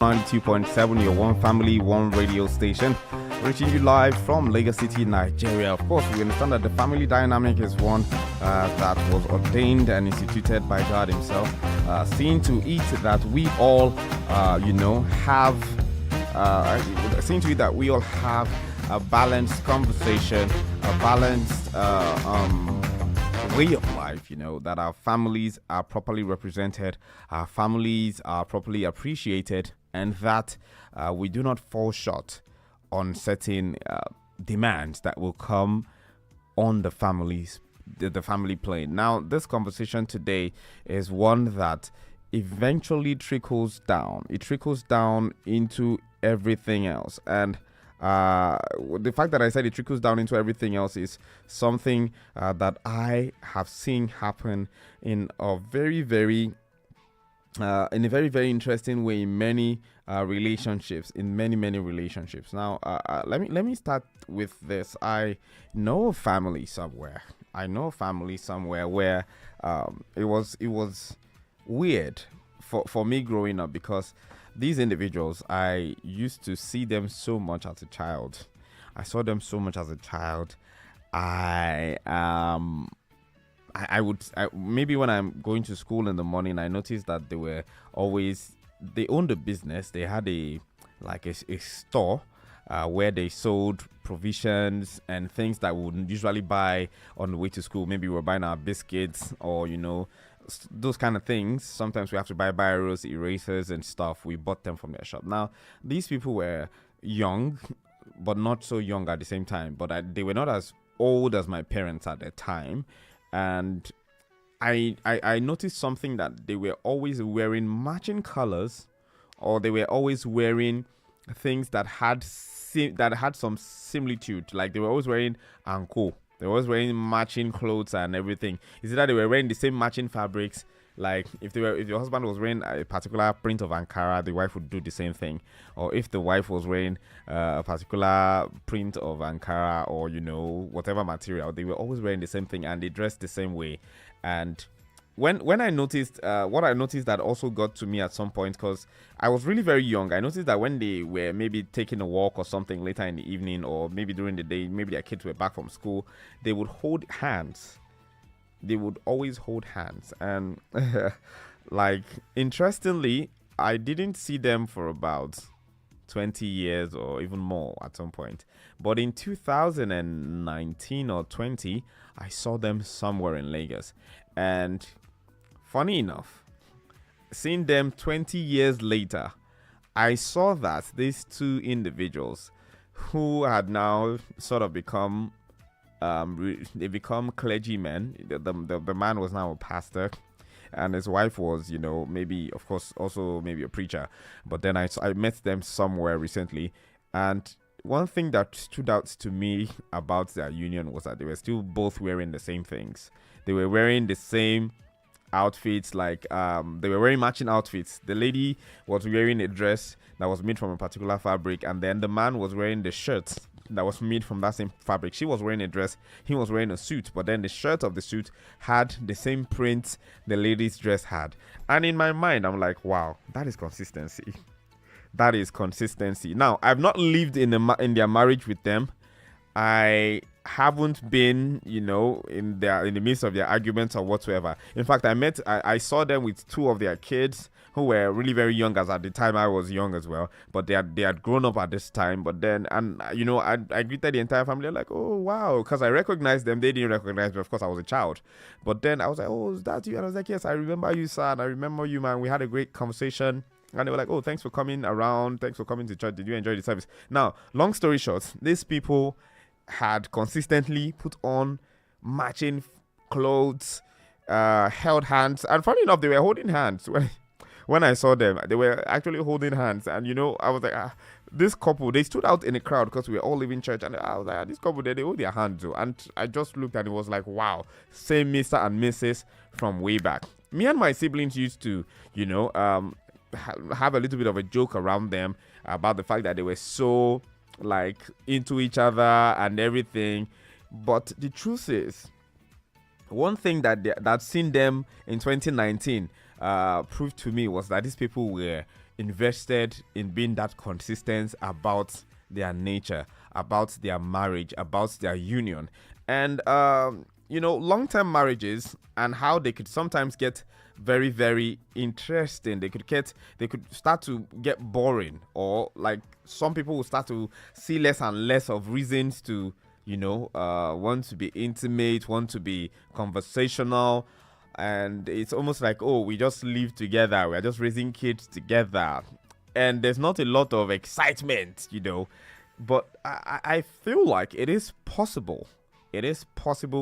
92.7, your one family, one radio station, reaching you live from Lagos City, Nigeria. Of course, we understand that the family dynamic is one that was ordained and instituted by God Himself, seeing to it that we all, seeing to it that we all have a balanced conversation, a balanced way of life, that our families are properly represented, our families are properly appreciated, and that we do not fall short on certain demands that will come on the family plane. Now, this conversation today is one that eventually trickles down. It trickles down into everything else, and the fact that I said it trickles down into everything else is something that I have seen happen in a very, very interesting way in many relationships, in many relationships. Now, let me start with this. I know a family somewhere. Where it was weird for me growing up, because these individuals, I used to see them so much as a child. I saw them so much as a child. I would maybe when I'm going to school in the morning, I noticed that they owned a business. They had a store where they sold provisions and things that we would usually buy on the way to school. Maybe we were buying our biscuits or those kind of things. Sometimes we have to buy biros, erasers and stuff. We bought them from their shop. Now, these people were young, but not so young at the same time. But they were not as old as my parents at the time. And I noticed something, that they were always wearing matching colors, or they were always wearing things that had some similitude. Like they were always wearing anko. They were always wearing matching clothes and everything. Is it that they were wearing the same matching fabrics? Like if your husband was wearing a particular print of Ankara, the wife would do the same thing. Or if the wife was wearing a particular print of Ankara or whatever material, they were always wearing the same thing and they dressed the same way. And when I noticed, what I noticed that also got to me at some point, because I was really very young, I noticed that when they were maybe taking a walk or something later in the evening, or maybe during the day, maybe their kids were back from school, they would hold hands. They would always hold hands. And interestingly, I didn't see them for about 20 years or even more at some point. But in 2019 or 20, I saw them somewhere in Lagos. And funny enough, seeing them 20 years later, I saw that these two individuals who had now sort of become they become clergymen. The man was now a pastor, and his wife was, maybe, of course, also maybe a preacher. But then I met them somewhere recently, and one thing that stood out to me about their union was that they were still both wearing the same things. They were wearing the same outfits, they were wearing matching outfits. The lady was wearing a dress that was made from a particular fabric, and then the man was wearing the shirt that was made from that same fabric. She was wearing a dress, he was wearing a suit, but then the shirt of the suit had the same print the lady's dress had. And in my mind, I'm like, wow, that is consistency. That is consistency. Now, I've not lived in their marriage with them. I haven't been, in the midst of their arguments or whatsoever. In fact, I saw them with two of their kids who were really very young, as at the time I was young as well. But they had grown up at this time. But then, I greeted the entire family. Like, oh wow, because I recognized them. They didn't recognize me. Of course, I was a child. But then I was like, oh, is that you? And I was like, yes, I remember you, son. I remember you, man. We had a great conversation. And they were like, oh, thanks for coming around. Thanks for coming to church. Did you enjoy the service? Now, long story short, these people had consistently put on matching clothes, held hands, and funny enough, they were holding hands. When I saw them, they were actually holding hands, and I was like, this couple, they stood out in the crowd because we were all leaving church, and I was like, this couple, they hold their hands, and I just looked and it was like, wow, same Mr. and Mrs. from way back. Me and my siblings used to, have a little bit of a joke around them about the fact that they were so into each other and everything. But the truth is, one thing that seen them in 2019 proved to me was that these people were invested in being that consistent about their nature, about their marriage, about their union. And long-term marriages and how they could sometimes get very, very interesting. They could start to get boring, or like some people will start to see less and less of reasons to want to be intimate, want to be conversational. And it's almost like, oh, we just live together, we're just raising kids together, and there's not a lot of excitement. But I feel like it is possible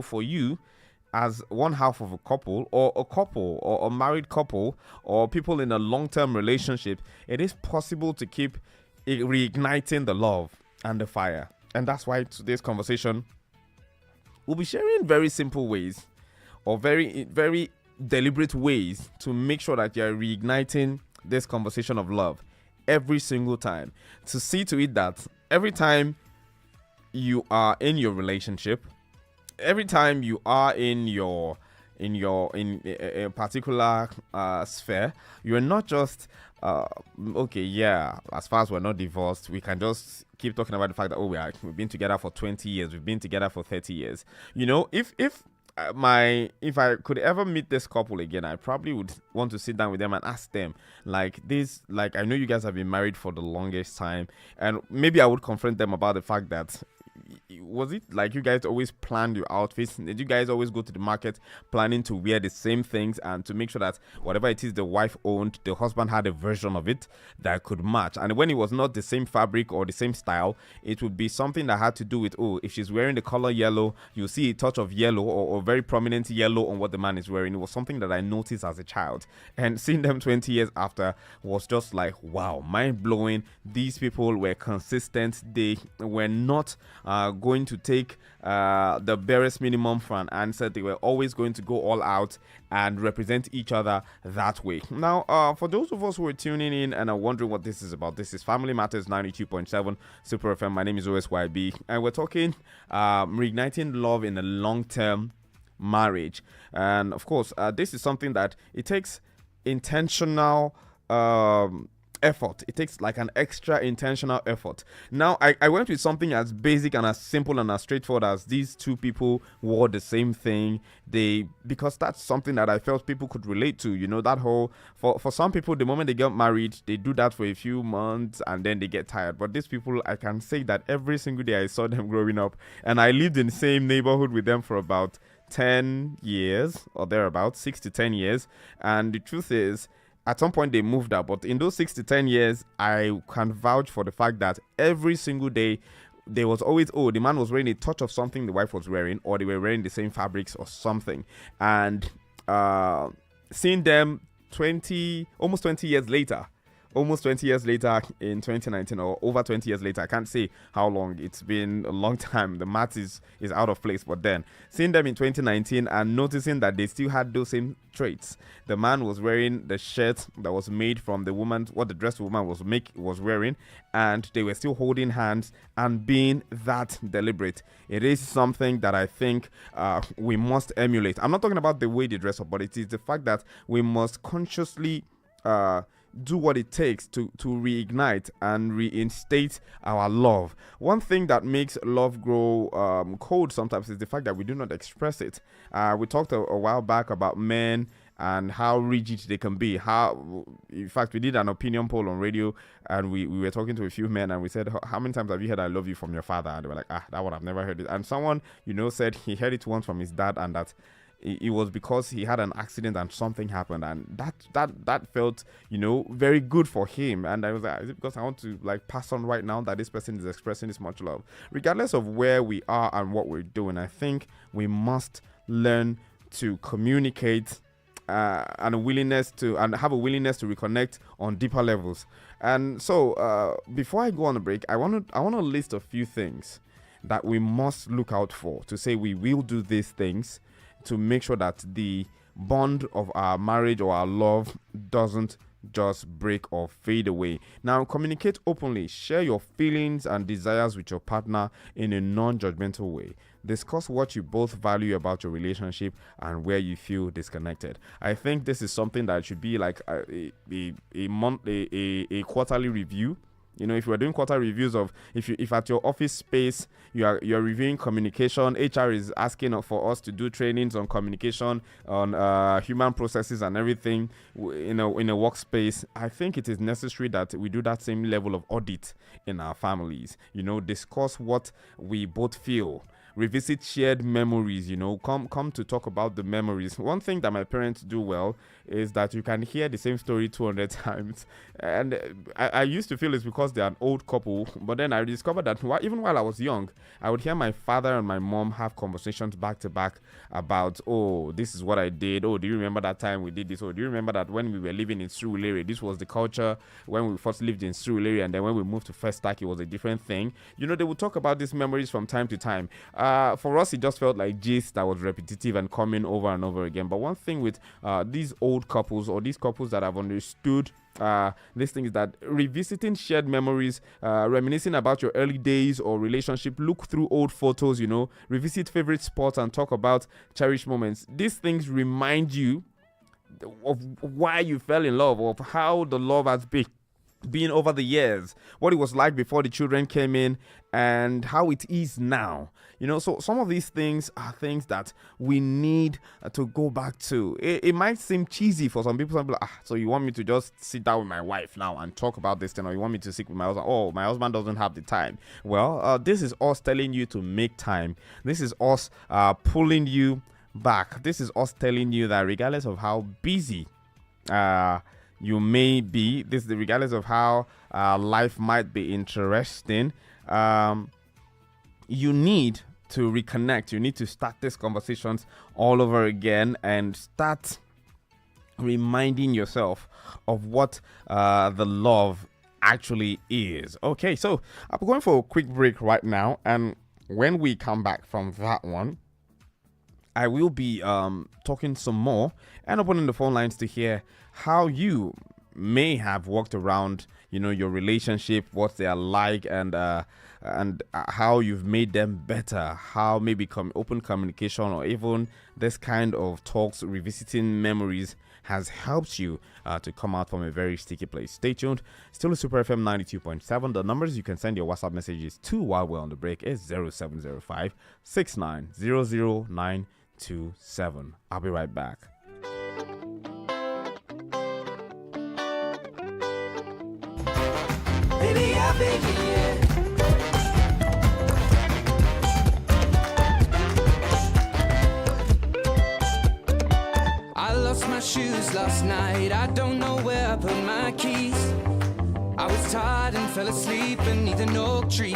for you, as one half of a couple, or a married couple, or people in a long-term relationship. It is possible to keep reigniting the love and the fire. And that's why today's conversation will be sharing very simple ways, or very, very deliberate ways, to make sure that you're reigniting this conversation of love every single time. To see to it that every time you are in your relationship, every time you are in a particular sphere, you're not just okay, yeah, as far as we're not divorced, we can just keep talking about the fact that, oh, we've been together for 20 years, we've been together for 30 years. If I could ever meet this couple again, I probably would want to sit down with them and ask them, like, I know you guys have been married for the longest time, and maybe I would confront them about the fact that, was it like you guys always planned your outfits? Did you guys always go to the market planning to wear the same things, and to make sure that whatever it is the wife owned, the husband had a version of it that could match? And when it was not the same fabric or the same style, it would be something that had to do with, oh, if she's wearing the color yellow, you'll see a touch of yellow, or very prominent yellow on what the man is wearing. It was something that I noticed as a child, and seeing them 20 years after was just like, wow, mind blowing. These people were consistent. They were not going to take the barest minimum for an answer. They were always going to go all out and represent each other that way. Now, for those of us who are tuning in and are wondering what this is about, this is Family Matters 92.7 Super FM. My name is OSYB, and we're talking reigniting love in a long-term marriage. And of course, this is something that it takes intentional effort. It takes like an extra intentional effort. Now, I went with something as basic and as simple and as straightforward as these two people wore the same thing. Because that's something that I felt people could relate to. That whole, for some people, the moment they get married, they do that for a few months and then they get tired. But these people, I can say that every single day I saw them growing up, and I lived in the same neighborhood with them for about 10 years or thereabouts, 6 to 10 years. And the truth is, at some point they moved out, but in those 6 to 10 years, I can vouch for the fact that every single day there was always, oh, the man was wearing a touch of something the wife was wearing, or they were wearing the same fabrics or something. And seeing them almost 20 years later in 2019, or over 20 years later, I can't say how long. It's been a long time. The math is out of place. But then seeing them in 2019 and noticing that they still had those same traits. The man was wearing the shirt that was made from the woman, what the dressed woman was wearing, and they were still holding hands and being that deliberate. It is something that I think we must emulate. I'm not talking about the way they dress up, but it is the fact that we must consciously do what it takes to reignite and reinstate our love. One thing that makes love grow cold sometimes is the fact that we do not express it. We talked a while back about men and how rigid they can be. In fact, we did an opinion poll on radio, and we were talking to a few men, and we said, how many times have you heard "I love you" from your father? And they were like, that one I've never heard it. And someone said he heard it once from his dad, and that it was because he had an accident and something happened, and that felt very good for him. And I was like, is it because I want to pass on right now that this person is expressing this much love? Regardless of where we are and what we're doing, I think we must learn to communicate and have a willingness to reconnect on deeper levels. And so before I go on a break, I want to list a few things that we must look out for, to say we will do these things to make sure that the bond of our marriage or our love doesn't just break or fade away. Now, communicate openly. Share your feelings and desires with your partner in a non-judgmental way. Discuss what you both value about your relationship and where you feel disconnected. I think this is something that should be like a quarterly review. If we're doing quarter reviews of if at your office space you're reviewing communication, HR is asking for us to do trainings on communication, on human processes and everything in a workspace. I think it is necessary that we do that same level of audit in our families. Discuss what we both feel. Revisit shared memories, come to talk about the memories. One thing that my parents do well is that you can hear the same story 200 times. And I used to feel it's because they're an old couple, but then I discovered that even while I was young, I would hear my father and my mom have conversations back to back about, oh, this is what I did. Oh, do you remember that time we did this? Oh, do you remember that when we were living in Surulere, this was the culture when we first lived in Surulere, and then when we moved to First Stack, it was a different thing. They would talk about these memories from time to time. For us, it just felt like gist that was repetitive and coming over and over again. But one thing with these old couples or these couples that have understood this thing is that revisiting shared memories, reminiscing about your early days or relationship, look through old photos, revisit favorite spots and talk about cherished moments. These things remind you of why you fell in love, of how the love has been over the years, what it was like before the children came in and how it is now. So some of these things are things that we need to go back to. It might seem cheesy for some people. Some people so you want me to just sit down with my wife now and talk about this thing, or you want me to sit with my husband? Oh, my husband doesn't have the time. Well, this is us telling you to make time. This is us pulling you back. This is us telling you that regardless of how busy you may be, regardless of how life might be interesting, you need to reconnect. You need to start these conversations all over again and start reminding yourself of what the love actually is. Okay, so I'm going for a quick break right now, and when we come back from that one, I will be talking some more and opening the phone lines to hear how you may have worked around, your relationship, what they are like, and how you've made them better, how maybe open communication or even this kind of talks, revisiting memories, has helped you to come out from a very sticky place. Stay tuned. Still a Super FM 92.7. The numbers you can send your WhatsApp messages to while we're on the break is 0705 6900927. I'll be right back. Baby, I beg you, yeah. I lost my shoes last night. I don't know where I put my keys. I was tired and fell asleep beneath an oak tree.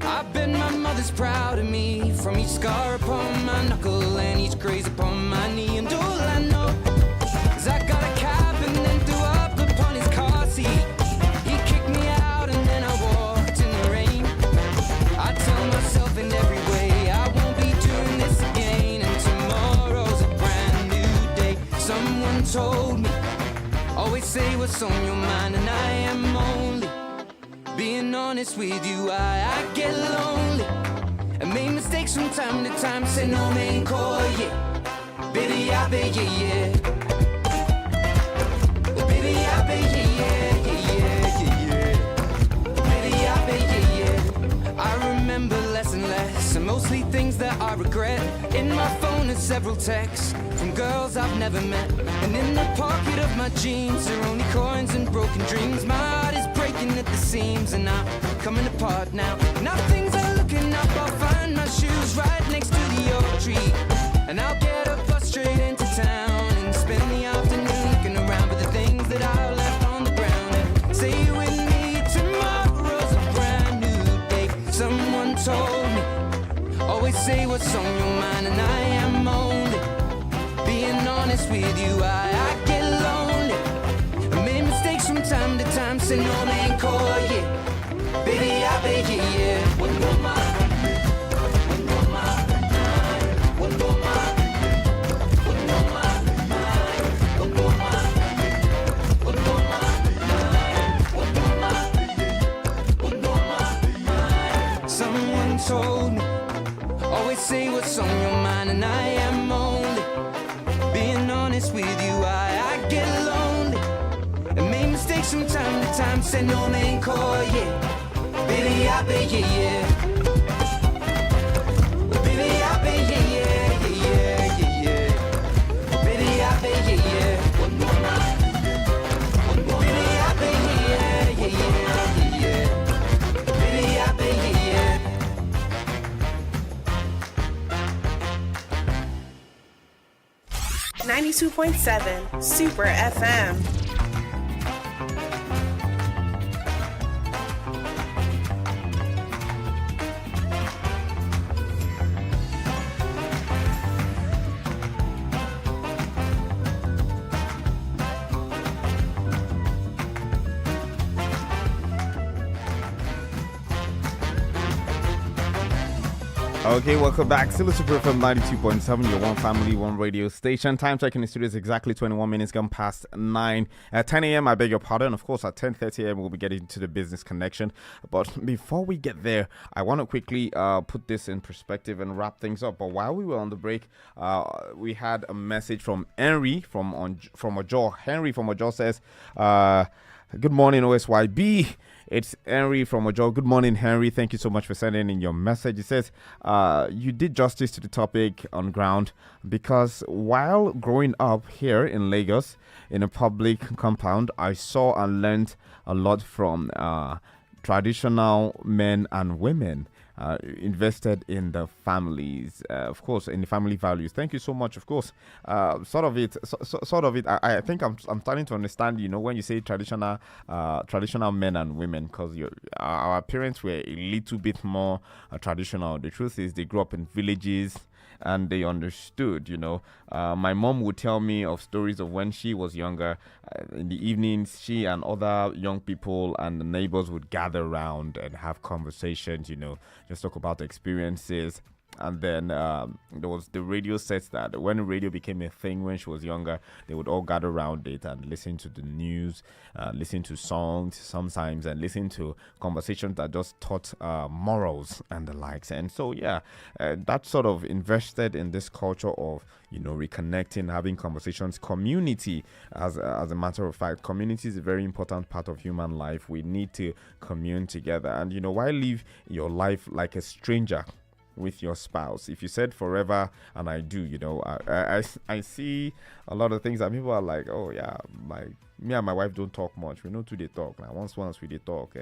I bet my mother's proud of me, from each scar upon my knuckle and each graze upon my knee. And all I know is I got a cab and then threw up upon his car seat. In every way, I won't be doing this again, and tomorrow's a brand new day. Someone told me, always say what's on your mind, and I am only being honest with you. I get lonely and make mistakes from time to time. Say no main call, yeah. Baby, I beg you, yeah. Baby, I beg you, yeah, yeah, yeah, yeah. Baby, I beg you, yeah. I remember less and less, and mostly things that I regret. In my phone are several texts from girls I've never met, and in the pocket of my jeans are only coins and broken dreams. My heart is breaking at the seams, and I'm coming apart now. Now things are looking up. I'll find my shoes right next to the oak tree, and I'll get a bus straight into town and spend the afternoon looking around for the things that I left on the ground. And say with me, tomorrow's a brand new day. Someone told me, always say what's on your mind, and I am only being honest with you. I get lonely, I made mistakes from time to time. Say no main call, yeah. Baby, I beg you, yeah. One more mile, one more mile, one more mile, one more mile, one more mile, one more mile. say what's on your mind, and I am only being honest with you. I get lonely and make mistakes from time to time. Say no main call, yeah. Baby, I bet, yeah, yeah. Baby, I bet, yeah, yeah, yeah, yeah, yeah. Baby, I bet, yeah, yeah. One more night. Baby, I bet, yeah, yeah, yeah, yeah, yeah. Baby, I bet, yeah, yeah. 92.7 Super FM. Okay, welcome back. Still Super FM 92.7, your one family, one radio station. Time check in the studio is exactly 21 minutes gone past 9. At 10 a.m., I beg your pardon. Of course, at 10:30 a.m., we'll be getting to the business connection. But before we get there, I want to quickly put this in perspective and wrap things up. But while we were on the break, we had a message from Henry from Ojo. Henry from Ojo says, good morning, OSYB. It's Henry from Ojo. Good morning, Henry. Thank you so much for sending in your message. It says, you did justice to the topic on ground because while growing up here in Lagos in a public compound, I saw and learned a lot from traditional men and women. Invested in the families, of course, in the family values. Thank you so much. Of course, sort of it. I think I'm starting to understand. You know, when you say traditional men and women, because our parents were a little bit more traditional. The truth is, they grew up in villages. And they understood, you know. My mom would tell me of stories of when she was younger. In the evenings, she and other young people and the neighbors would gather around and have conversations, you know, just talk about the experiences. And then there was the radio sets that when radio became a thing when she was younger, they would all gather around it and listen to the news, listen to songs sometimes, and listen to conversations that just taught morals and the likes. And so, yeah, that sort of invested in this culture of, you know, reconnecting, having conversations, community. As a matter of fact, community is a very important part of human life. We need to commune together. And, you know, why live your life like a stranger with your spouse? If you said forever, and I do, you know, I see a lot of things that people are like, oh yeah, me and my wife don't talk much. We know to they talk. Like once we they talk.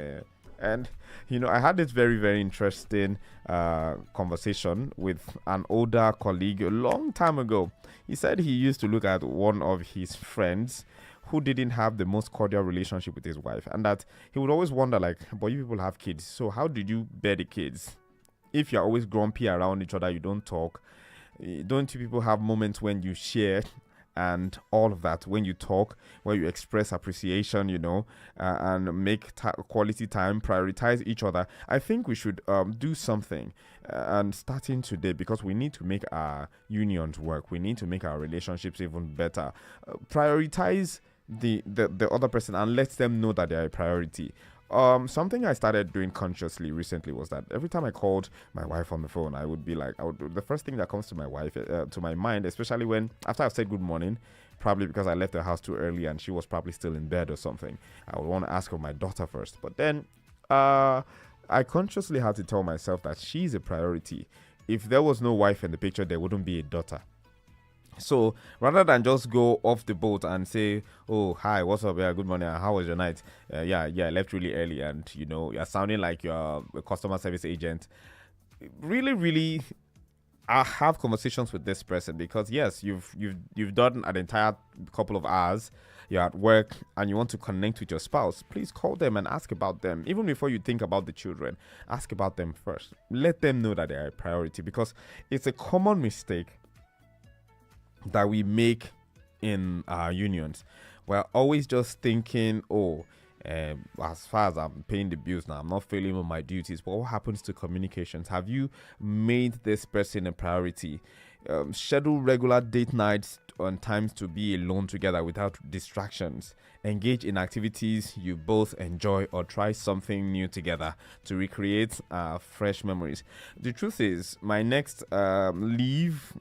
And you know, I had this very, very interesting conversation with an older colleague a long time ago. He said he used to look at one of his friends who didn't have the most cordial relationship with his wife, and that he would always wonder, like, but you people have kids, so how did you bear the kids? If you're always grumpy around each other, you don't talk. Don't you people have moments when you share and all of that, when you talk, where you express appreciation, you know, and make quality time, prioritize each other? I think we should do something and starting today, because we need to make our unions work. We need to make our relationships even better. Prioritize the other person and let them know that they are a priority. Something I started doing consciously recently was that every time I called my wife on the phone, I would be like, the first thing that comes to my wife, to my mind, especially when after I've said good morning, probably because I left the house too early and she was probably still in bed or something, I would want to ask her my daughter first. But then, I consciously had to tell myself that she's a priority. If there was no wife in the picture, there wouldn't be a daughter. So rather than just go off the boat and say, oh, hi, what's up? Yeah, good morning. How was your night? Yeah, I left really early, and you know, you're sounding like you're a customer service agent. Really, really, I have conversations with this person, because yes, you've done an entire couple of hours. You're at work and you want to connect with your spouse. Please call them and ask about them. Even before you think about the children, ask about them first. Let them know that they are a priority, because it's a common mistake that we make in our unions. We're always just thinking, as far as I'm paying the bills now, I'm not failing on my duties. But what happens to communications? Have you made this person a priority? Schedule regular date nights on times to be alone together without distractions. Engage in activities you both enjoy or try something new together to recreate fresh memories. The truth is, my next leave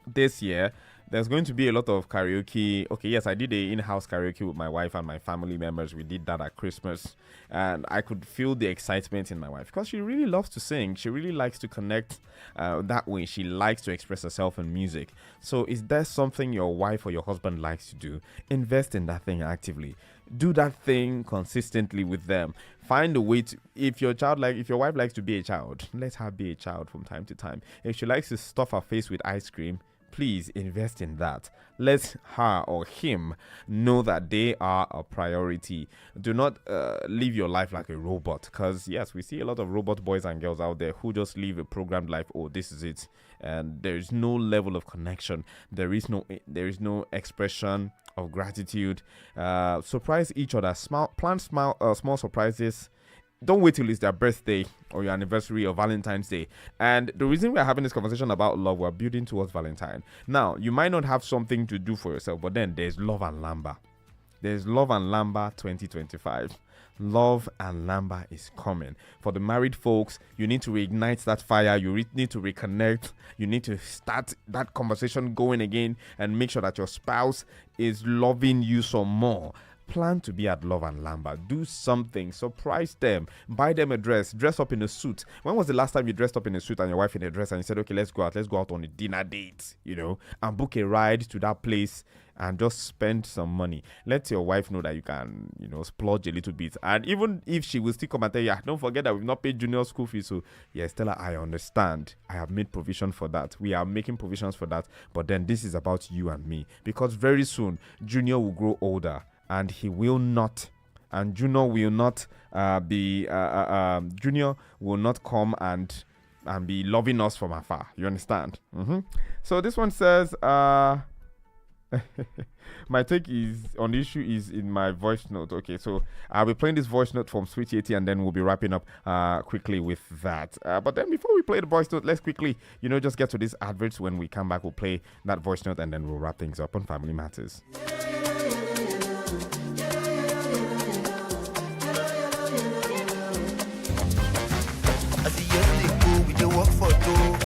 this year, there's going to be a lot of karaoke. Okay, yes, I did a in-house karaoke with my wife and my family members. We did that at Christmas, and I could feel the excitement in my wife because she really loves to sing. She really likes to connect that way. She likes to express herself in music. So is there something your wife or your husband likes to do? Invest in that thing actively. Do that thing consistently with them. Find a way to, if your wife likes to be a child, let her be a child from time to time. If she likes to stuff her face with ice cream, please invest in that. Let her or him know that they are a priority. Do not live your life like a robot, because yes, we see a lot of robot boys and girls out there who just live a programmed life. Oh, this is it, and there is no level of connection. There is no expression of gratitude. Surprise each other. Plan small surprises. Don't wait till it's their birthday or your anniversary or Valentine's Day. And the reason we're having this conversation about love, we're building towards Valentine. Now, you might not have something to do for yourself, but then there's Love and Lamba. There's Love and Lamba 2025. Love and Lamba is coming. For the married folks, you need to reignite that fire. You need to reconnect. You need to start that conversation going again and make sure that your spouse is loving you some more. Plan to be at Love and Lamba. Do something. Surprise them. Buy them a dress. Dress up in a suit. When was the last time you dressed up in a suit and your wife in a dress and you said, okay, let's go out on a dinner date, and book a ride to that place and just spend some money. Let your wife know that you can, splurge a little bit. And even if she will still come and tell you, don't forget that we've not paid Junior school fees. So, yes, tell her, I understand. I have made provision for that. We are making provisions for that. But then this is about you and me. Because very soon, Junior will grow older. And he will not, and Junior will not Junior will not come and be loving us from afar. You understand? So this one says, my take is on the issue is in my voice note. Okay, so I'll be playing this voice note from Sweet 80 and then we'll be wrapping up quickly with that. But then before we play the voice note, let's quickly, just get to these adverts. When we come back, we'll play that voice note and then we'll wrap things up on Family Matters. As the years they go, we dey work for